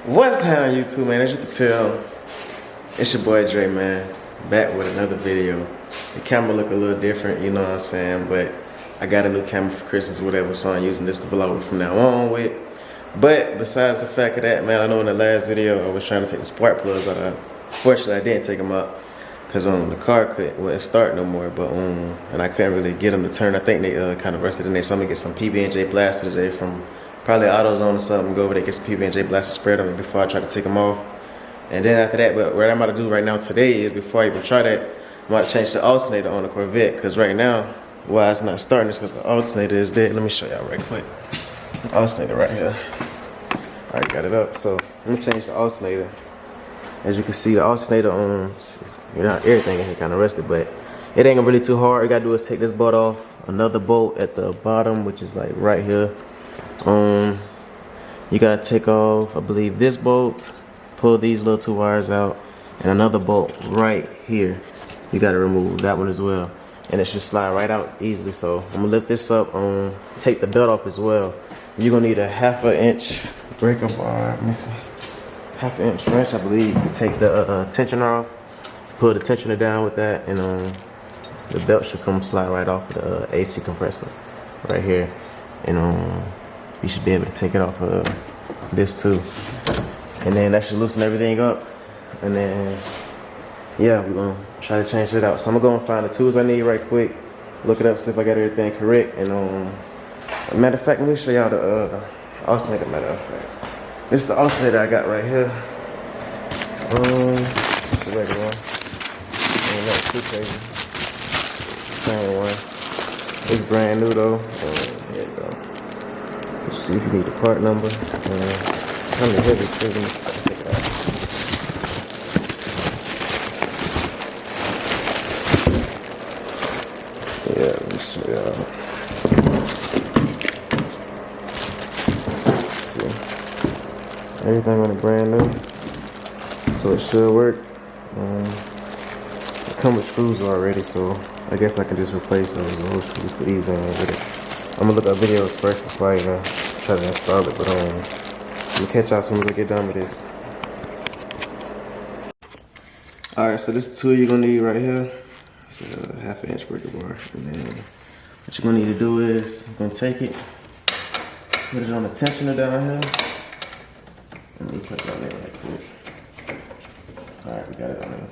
What's happening, YouTube, man? As you can tell, it's your boy Dre, man, back with another video. The camera look a little different, you know what I'm saying, but I got a new camera for Christmas or whatever, so I'm using this to vlog from now on with. But besides the fact of that, man, I know in the last video I was trying to take the spark plugs out. Fortunately, I didn't take them out because the car wouldn't start no more, but and I couldn't really get them to turn. I think they kind of rusted in there, so I'm gonna get some PB&J blaster today from probably AutoZone or something. Go over there, get some PB&J blaster spread on it before I try to take them off. And then after that, but what I'm about to do right now today is, before I even try that, I'm about to change the alternator on the Corvette, because right now, why it's not starting is because the alternator is dead. Let me show y'all right quick. The alternator right here. I already got it up, so let me change the alternator. As you can see, the alternator you know, everything in here kind of rusted, but it ain't really too hard. All you gotta do is take this bolt off, another bolt at the bottom, which is like right here. You gotta take off, I believe, this bolt, pull these little two wires out, and another bolt right here. You gotta remove that one as well, and it should slide right out easily. So I'm gonna lift this up, take the belt off as well. You're gonna need a 1/2 inch breaker bar. Let me see. 1/2 inch wrench, I believe, to take the tensioner off. Pull the tensioner down with that, and the belt should come slide right off the AC compressor right here, and you should be able to take it off of this too, and then that should loosen everything up. And then yeah, we're gonna try to change it out. So I'm gonna go and find the tools I need right quick, look it up, see if I got everything correct. And matter of fact, let me show y'all the alternator. Matter of fact, this is the alternator I got right here. It's the regular one. Ain't nothing too crazy. Same one. It's brand new though. Here you go. Let's see if you need the part number. Kind of heavy too. Let me take it out. Yeah, let me show y'all. Let's see. Everything on it brand new, so it should work. It come with screws already, so I guess I can just replace those old screws, put these in with it. I'm gonna look at videos first before I even try to install it, but I'm gonna catch y'all as soon as I get done with this. Alright, so this tool you're gonna need right here. It's a 1/2 inch breaker bar. And then what you're gonna need to do is, you're gonna take it, put it on the tensioner down here. Let me put it on there right quick. Alright, we got it on there.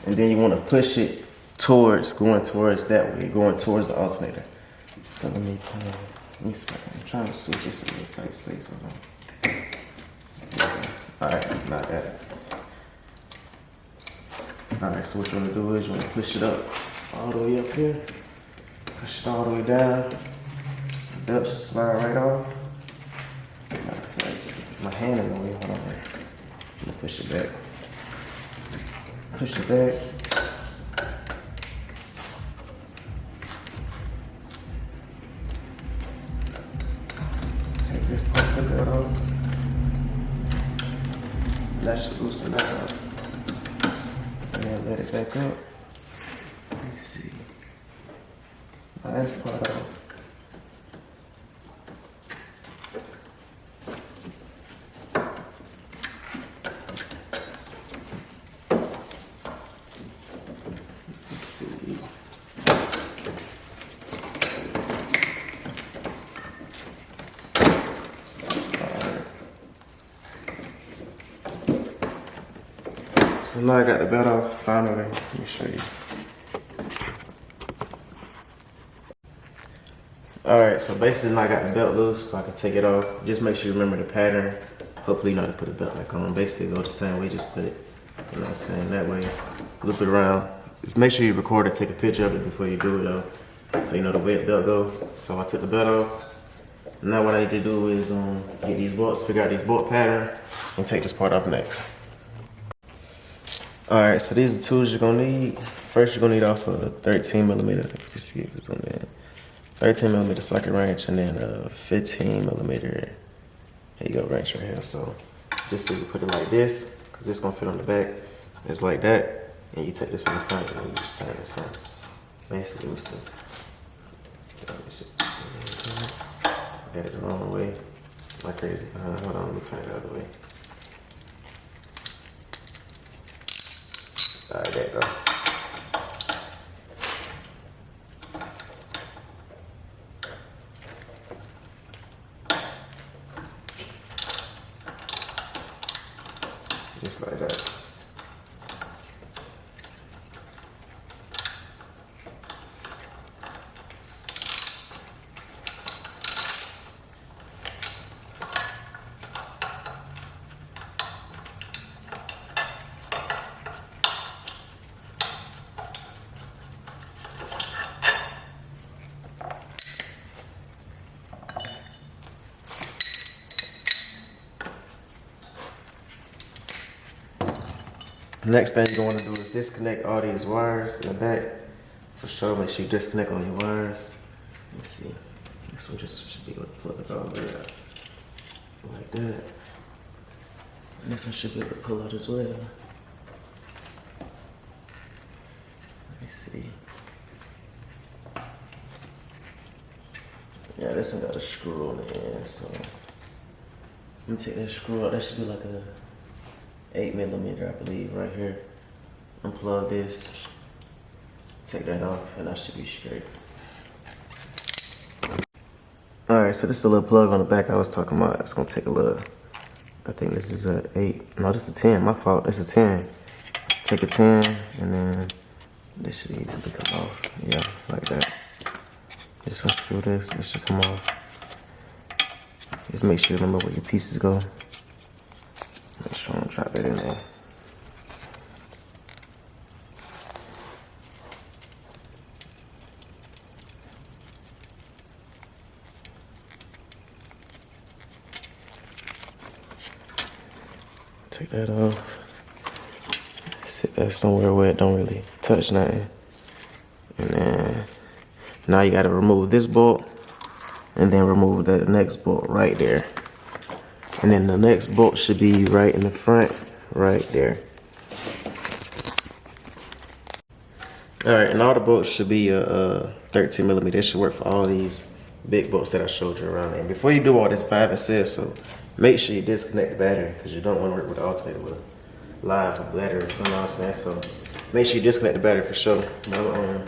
And then you wanna push it going towards that way, going towards the alternator. So let me see if I'm trying to switch this in a tight space. Alright, not that. Alright, so what you want to do is you want to push it up all the way up here. Push it all the way down. The belt should slide right off. My hand in the way. Hold on here. I'm going to push it back. Push it back. Take this part of the belt off. That should loosen that up. And then let it back up. Let me see. Now that's part off. Let's see. So now I got the belt off, finally. Let me show you. Alright, so basically now I got the belt loose, so I can take it off. Just make sure you remember the pattern. Hopefully you know how to put the belt back on. Basically go the same way, just put it, you know what I'm saying, that way. Loop it around. Just make sure you record it, take a picture of it before you do it though, so you know the way the belt goes. So I took the belt off. Now what I need to do is get these bolts, figure out these bolt pattern, and take this part off next. Alright, so these are the tools you're gonna need. First, you're gonna need off a 13mm. You can see it's on there. 13mm socket wrench, and then a 15mm. Here you go, wrench right here. So just so you put it like this, because it's gonna fit on the back. It's like that, and you take this in the front, and you just turn this on. Basically, we still got it the wrong way. Like crazy. Hold on, let me turn it the other way. Alright, there you go. Just like that. Next thing you're going to do is disconnect all these wires in the back. For sure, make sure you disconnect all your wires. Let me see. This one just should be able to plug it all the way out. Like that. And this one should be able to pull out as well. Let me see. Yeah, this one got a screw on the end, so let me take that screw out. That should be like a 8mm, I believe, right here. Unplug this, take that off, and I should be straight. Alright, so this is a little plug on the back I was talking about. It's gonna take a little, I think this is a 8. No, this is a 10, my fault. It's a 10. Take a 10, and then this should easily come off. Yeah, like that. Just unscrew this, it should come off. Just make sure you remember where your pieces go. Make sure I don't drop it in there. Take that off. Sit that somewhere where it don't really touch nothing. And then now you gotta remove this bolt and then remove that next bolt right there. And then the next bolt should be right in the front, right there. All right, and all the bolts should be 13mm. This should work for all these big bolts that I showed you around. And before you do all this 5 and 6, so make sure you disconnect the battery because you don't want to work with the alternator with a live battery or something I'm saying. So make sure you disconnect the battery for sure. Now,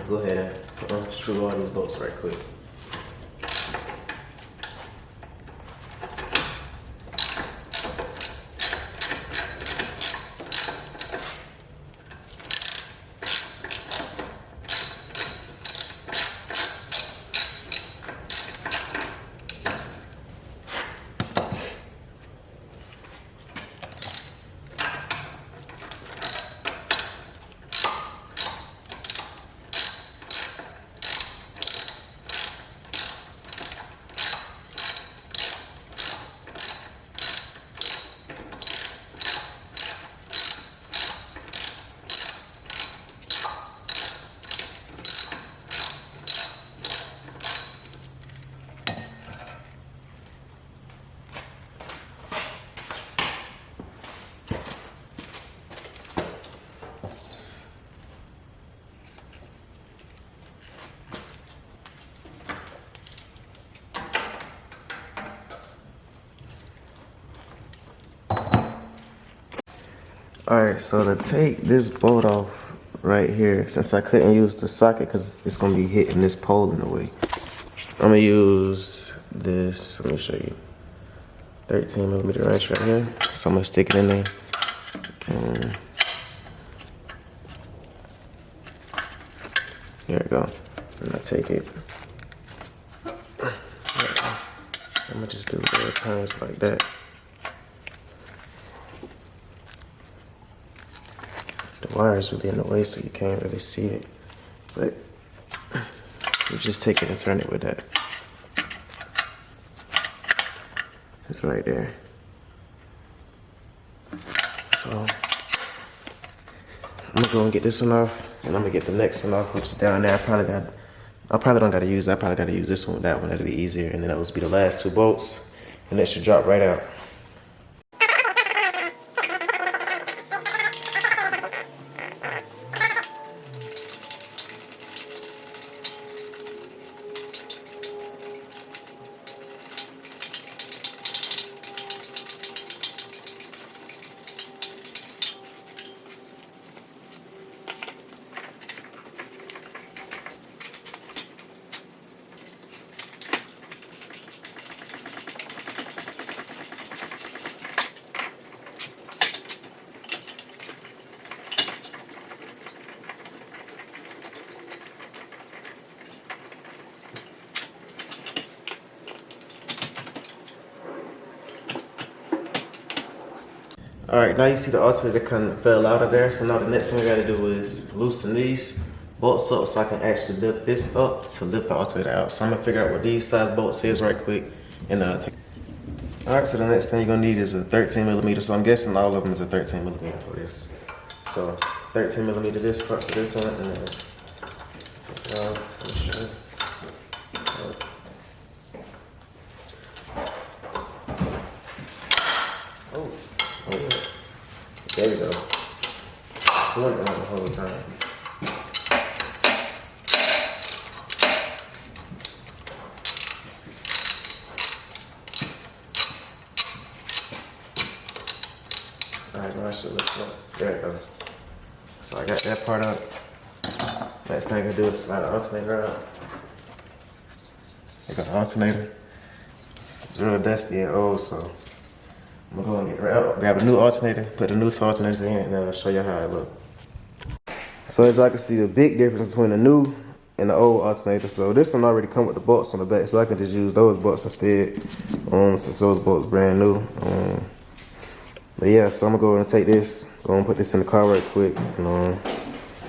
go ahead and screw all these bolts right quick. Alright, so to take this bolt off right here, since I couldn't use the socket because it's going to be hitting this pole in the way, I'm going to use this, let me show you, 13mm wrench right here. So I'm going to stick it in there. And there we go. And I take it. I'm going to just do little turns like that. The wires will be in the way so you can't really see it, but you just take it and turn it with that. It's right there. So I'm gonna go and get this one off, and I'm gonna get the next one off, which is down there. I probably don't gotta use that. I probably gotta use this one with that one. That'll be easier, and then that will be the last 2 bolts, and that should drop right out. All right, now you see the alternator kind of fell out of there. So now the next thing I gotta do is loosen these bolts up so I can actually lift this up to lift the alternator out. So I'm gonna figure out what these size bolts is right quick and take. All right, so the next thing you're gonna need is a 13 millimeter. So I'm guessing all of them is a 13 millimeter for this. So 13 millimeter this part for this one, and then take it off. Let me show you. Oh, yeah. There we go. Doing it the whole time. Alright, now I should lift up. There it goes. So I got that part up. Next thing I can do is slide the alternator out. I got the alternator. It's real dusty and old, so I'm gonna go and get right out, grab a new alternator, put the new two alternators in, and then I'll show you how it looks. So as I can see, the big difference between the new and the old alternator. So this one already come with the bolts on the back, so I can just use those bolts instead, since those bolts brand new. But yeah, so I'm gonna go and take this, go and put this in the car right quick, and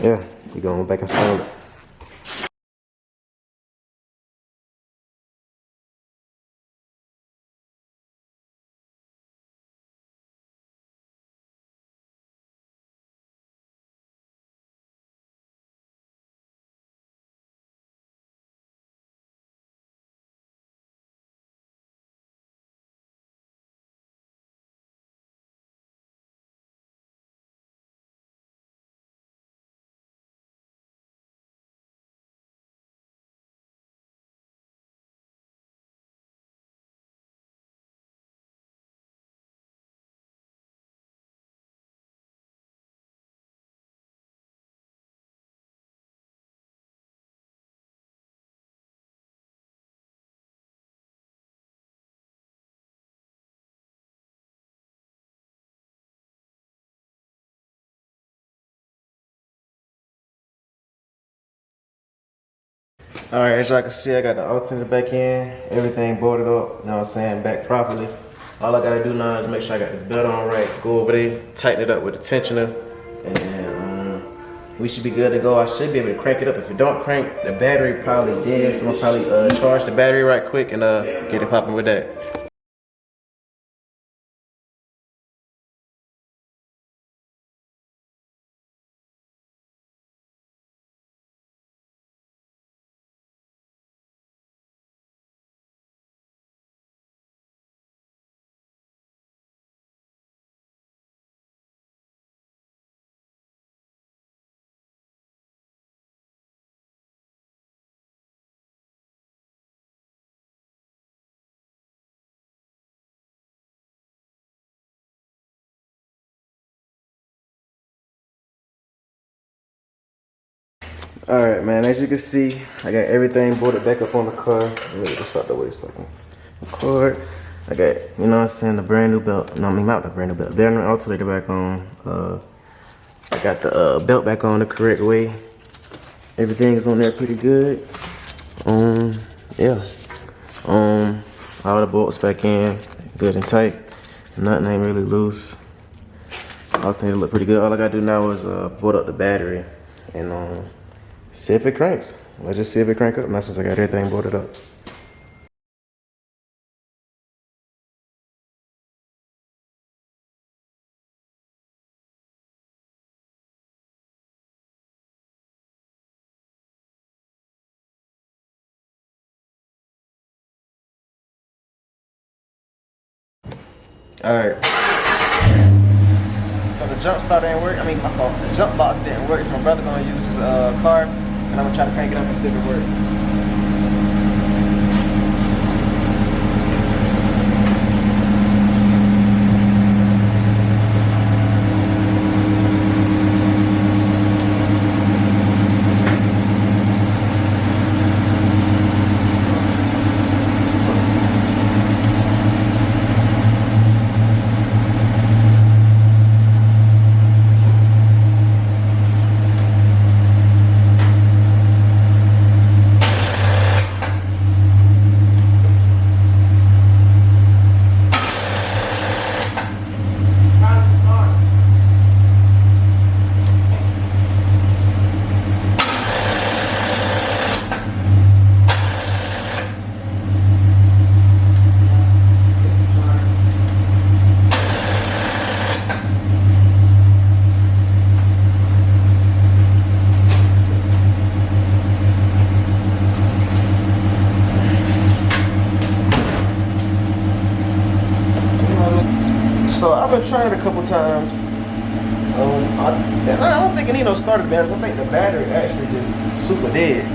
yeah, we going back and install it. All right, as y'all can see, I got the alternator back in, everything bolted up, you know what I'm saying, back properly. All I gotta do now is make sure I got this belt on right, go over there, tighten it up with the tensioner, and then we should be good to go. I should be able to crank it up. If it don't crank, the battery probably dead, so I'm gonna probably charge the battery right quick and get it popping with that. All right, man, as you can see, I got everything bolted back up on the car. Let me just start the way so I can record. I got, you know what I'm saying, the brand new belt. No, I mean, not the brand new belt. The alternator back on. I got the belt back on the correct way. Everything is on there pretty good. Yeah. All the bolts back in, good and tight. Nothing ain't really loose. Alternator look pretty good. All I gotta do now is bolt up the battery and see if it cranks. Let's just see if it crank up now since I got everything bolted up. Alright. So the jump start didn't work. I mean, my fault. The jump box didn't work, so my brother gonna use his car, and I'm gonna try to crank it up and see if it works. So I've been trying it a couple times. I don't think it need no starter battery. I think the battery actually just super dead.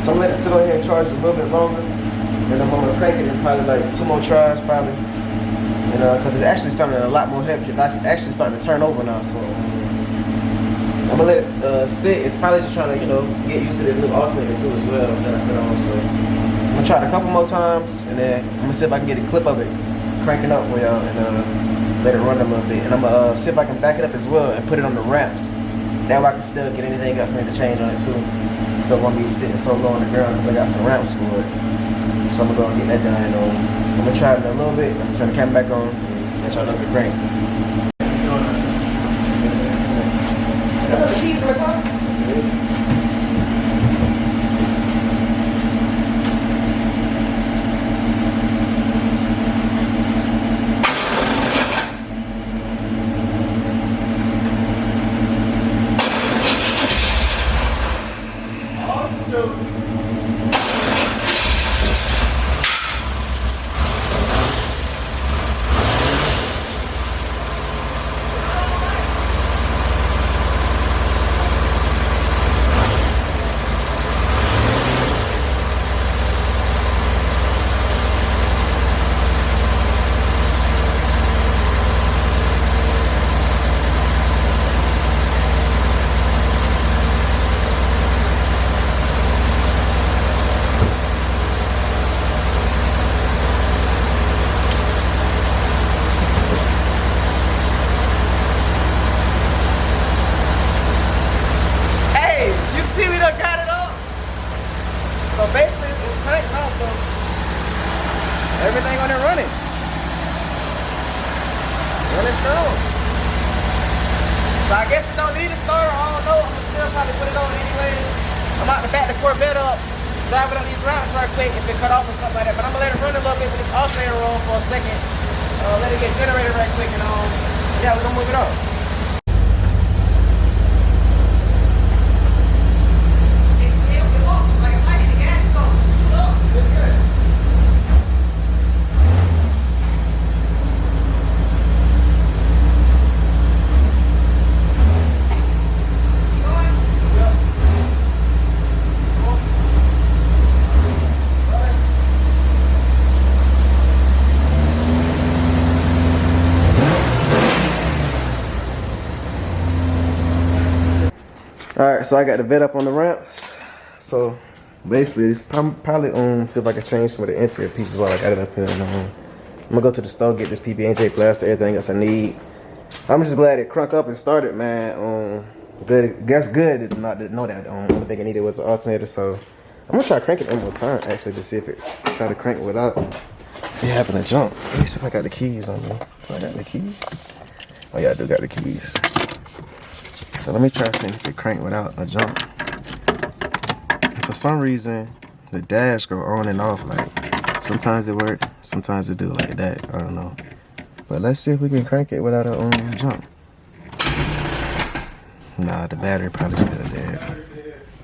So I'm gonna let it sit on here and charge a little bit longer. And I'm gonna crank it in probably like 2 more tries probably. You know, because it's actually sounding a lot more heavy. It's actually starting to turn over now. So I'm gonna let it sit. It's probably just trying to, you know, get used to this new alternator too as well that I put on. So I'm gonna try it a couple more times, and then I'm gonna see if I can get a clip of it cranking up for y'all, and let it run a little bit. And I'm gonna see if I can back it up as well and put it on the ramps. That way I can still get anything else I need to change on it too. So it won't be sitting so low on the ground because I got some ramps for it. So I'm gonna go and get that done. I'm gonna try it in a little bit. I'm gonna turn the camera back on and let y'all know the crank. Got the keys in the car? So basically, it's cranked now, so everything on it running. Running strong. So I guess it don't need a starter, I don't know. I'm gonna still probably put it on anyways. I'm about to back the Corvette up, drive it on these routes real quick if it cut off or something like that. But I'm gonna let it run a little bit with this alternator roll for a second. Let it get generated right quick, and yeah, we're gonna move it on. Alright, so I got the vet up on the ramps. So basically, it's probably see if I can change some of the interior pieces while I got it up here. And, I'm gonna go to the store, get this PB&J plaster, everything else I need. I'm just glad it crunk up and started, man. Good, that's good not to know that. Only thing I needed was an alternator, so I'm gonna try cranking it one more time actually to see if it try to crank without it having to jump. Let me see if I got the keys on me. Do I got the keys? Oh yeah, I do got the keys. So let me try to see if it crank without a jump. For some reason, the dash go on and off. Like sometimes it works, sometimes it do like that. I don't know. But let's see if we can crank it without a jump. Nah, the battery probably still dead.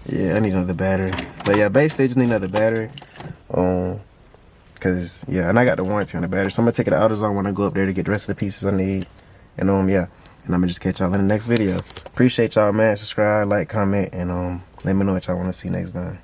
Yeah, I need another battery. But yeah, base stage need another battery. Cause yeah, and I got the warranty on the battery, so I'm gonna take it out of AutoZone when I go up there to get the rest of the pieces I need. And yeah. And I'm gonna just catch y'all in the next video. Appreciate y'all, man. Subscribe, like, comment, and let me know what y'all want to see next time.